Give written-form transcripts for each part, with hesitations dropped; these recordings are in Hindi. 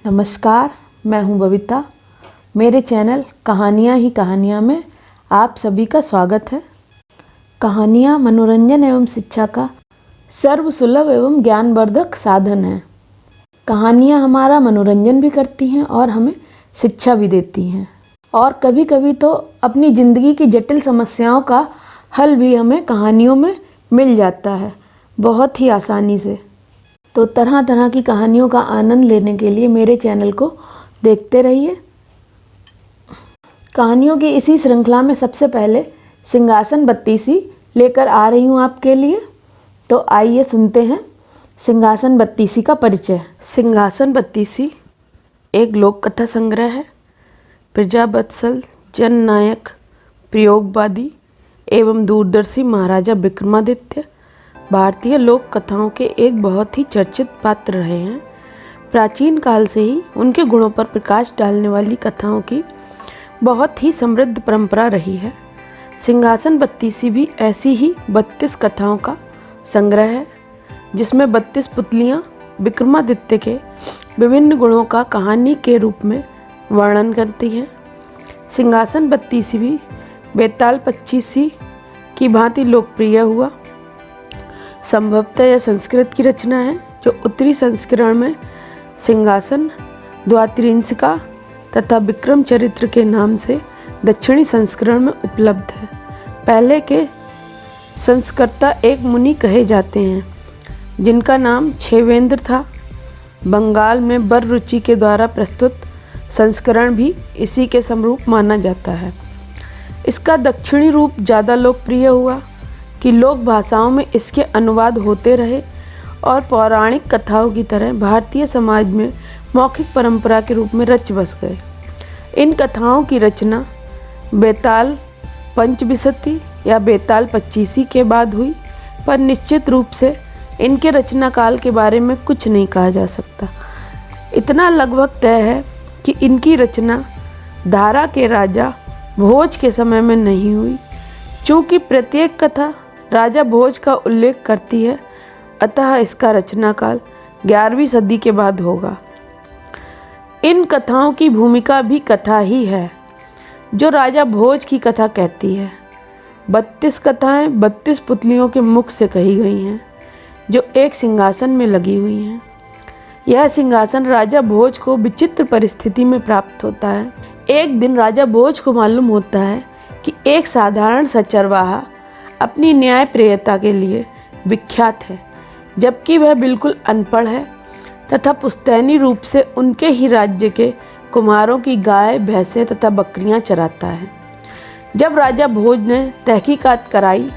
नमस्कार, मैं हूं बबीता। मेरे चैनल कहानियाँ ही कहानियाँ में आप सभी का स्वागत है। कहानियाँ मनोरंजन एवं शिक्षा का सर्वसुलभ एवं ज्ञानवर्धक साधन है। कहानियाँ हमारा मनोरंजन भी करती हैं और हमें शिक्षा भी देती हैं, और कभी कभी तो अपनी ज़िंदगी की जटिल समस्याओं का हल भी हमें कहानियों में मिल जाता है, बहुत ही आसानी से। तो तरह तरह की कहानियों का आनंद लेने के लिए मेरे चैनल को देखते रहिए। कहानियों की इसी श्रृंखला में सबसे पहले सिंहासन बत्तीसी लेकर आ रही हूँ आपके लिए। तो आइए सुनते हैं सिंहासन बत्तीसी का परिचय। सिंहासन बत्तीसी एक लोक कथा संग्रह है। प्रजावत्सल, जननायक, प्रयोगवादी एवं दूरदर्शी महाराजा विक्रमादित्य भारतीय लोक कथाओं के एक बहुत ही चर्चित पात्र रहे हैं। प्राचीन काल से ही उनके गुणों पर प्रकाश डालने वाली कथाओं की बहुत ही समृद्ध परंपरा रही है। सिंहासन बत्तीसी भी ऐसी ही 32 कथाओं का संग्रह है, जिसमें 32 पुतलियाँ विक्रमादित्य के विभिन्न गुणों का कहानी के रूप में वर्णन करती हैं। सिंहासन बत्तीसी भी बेताल पच्चीसी की भांति लोकप्रिय हुआ। संभवतः यह संस्कृत की रचना है, जो उत्तरी संस्करण में सिंहासन द्वात्रिंशिका तथा विक्रम चरित्र के नाम से दक्षिणी संस्करण में उपलब्ध है। पहले के संस्कर्ता एक मुनि कहे जाते हैं, जिनका नाम छेवेंद्र था। बंगाल में बररुचि के द्वारा प्रस्तुत संस्करण भी इसी के समरूप माना जाता है। इसका दक्षिणी रूप ज़्यादा लोकप्रिय हुआ कि लोक भाषाओं में इसके अनुवाद होते रहे और पौराणिक कथाओं की तरह भारतीय समाज में मौखिक परंपरा के रूप में रच बस गए। इन कथाओं की रचना बेताल पंचविंशति या बेताल पच्चीसी के बाद हुई, पर निश्चित रूप से इनके रचना काल के बारे में कुछ नहीं कहा जा सकता। इतना लगभग तय है कि इनकी रचना धारा के राजा भोज के समय में नहीं हुई। चूँकि प्रत्येक कथा राजा भोज का उल्लेख करती है, अतः इसका रचना काल 11वीं सदी के बाद होगा। इन कथाओं की भूमिका भी कथा ही है, जो राजा भोज की कथा कहती है। 32 कथाएं 32 पुतलियों के मुख से कही गई हैं, जो एक सिंहासन में लगी हुई हैं। यह सिंहासन राजा भोज को विचित्र परिस्थिति में प्राप्त होता है। एक दिन राजा भोज को मालूम होता है कि एक साधारण सा चरवाहा अपनी न्यायप्रियता के लिए विख्यात है, जबकि वह बिल्कुल अनपढ़ है तथा पुश्तैनी रूप से उनके ही राज्य के कुमारों की गाय, भैंसें तथा बकरियां चराता है। जब राजा भोज ने तहकीकात कराई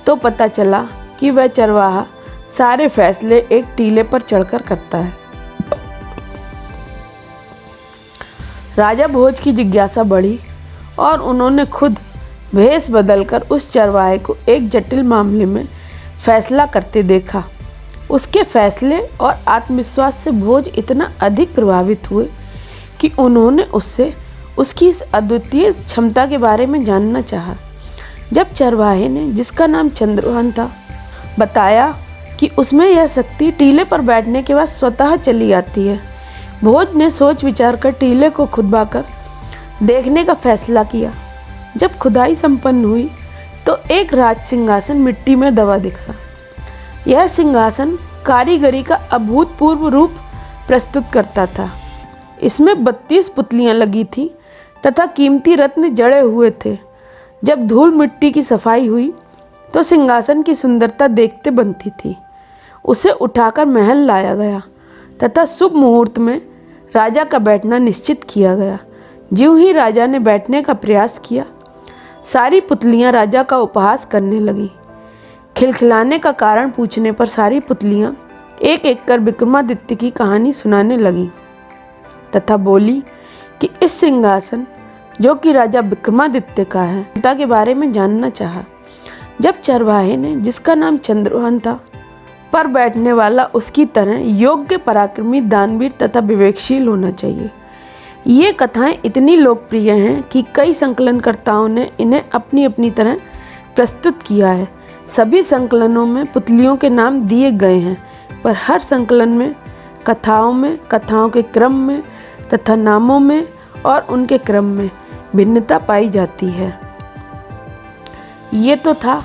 तो पता चला कि वह चरवाहा सारे फैसले एक टीले पर चढ़कर करता है। राजा भोज की जिज्ञासा बढ़ी और उन्होंने खुद भेष बदलकर उस चरवाहे को एक जटिल मामले में फैसला करते देखा। उसके फैसले और आत्मविश्वास से भोज इतना अधिक प्रभावित हुए कि उन्होंने उससे उसकी इस अद्वितीय क्षमता के बारे में जानना चाहा। जब चरवाहे ने, जिसका नाम चंद्रभान था, बताया कि उसमें यह शक्ति टीले पर बैठने के बाद स्वतः चली आती है, भोज ने सोच विचार कर टीले को खुदवाकर देखने का फैसला किया। जब खुदाई संपन्न हुई तो एक राज सिंहासन मिट्टी में दबा दिखा। यह सिंहासन कारीगरी का अभूतपूर्व रूप प्रस्तुत करता था। इसमें 32 पुतलियां लगी थीं तथा कीमती रत्न जड़े हुए थे। जब धूल मिट्टी की सफाई हुई तो सिंहासन की सुंदरता देखते बनती थी। उसे उठाकर महल लाया गया तथा शुभ मुहूर्त में राजा का बैठना निश्चित किया गया। ज्यों ही राजा ने बैठने का प्रयास किया, सारी पुतलियां राजा का उपहास करने लगीं। खिलखिलाने का कारण पूछने पर सारी पुतलियां एक एक कर विक्रमादित्य की कहानी सुनाने लगीं तथा बोली कि इस सिंहासन, जो कि राजा विक्रमादित्य का है, पिता के बारे में जानना चाहा। जब चरवाहे ने, जिसका नाम चंद्रभान था, पर बैठने वाला उसकी तरह योग्य, पराक्रमी, दानवीर तथा विवेकशील होना चाहिए। ये कथाएं इतनी लोकप्रिय हैं कि कई संकलनकर्ताओं ने इन्हें अपनी अपनी तरह प्रस्तुत किया है। सभी संकलनों में पुतलियों के नाम दिए गए हैं, पर हर संकलन में कथाओं के क्रम में तथा नामों में और उनके क्रम में भिन्नता पाई जाती है। ये तो था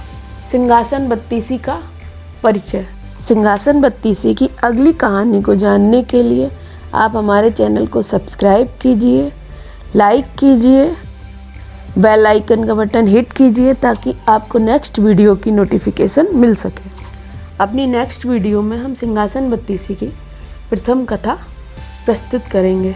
सिंहासन बत्तीसी का परिचय। सिंहासन बत्तीसी की अगली कहानी को जानने के लिए आप हमारे चैनल को सब्सक्राइब कीजिए, लाइक कीजिए, बेल आइकन का बटन हिट कीजिए ताकि आपको नेक्स्ट वीडियो की नोटिफिकेशन मिल सके। अपनी नेक्स्ट वीडियो में हम सिंहासन बत्तीसी की प्रथम कथा प्रस्तुत करेंगे।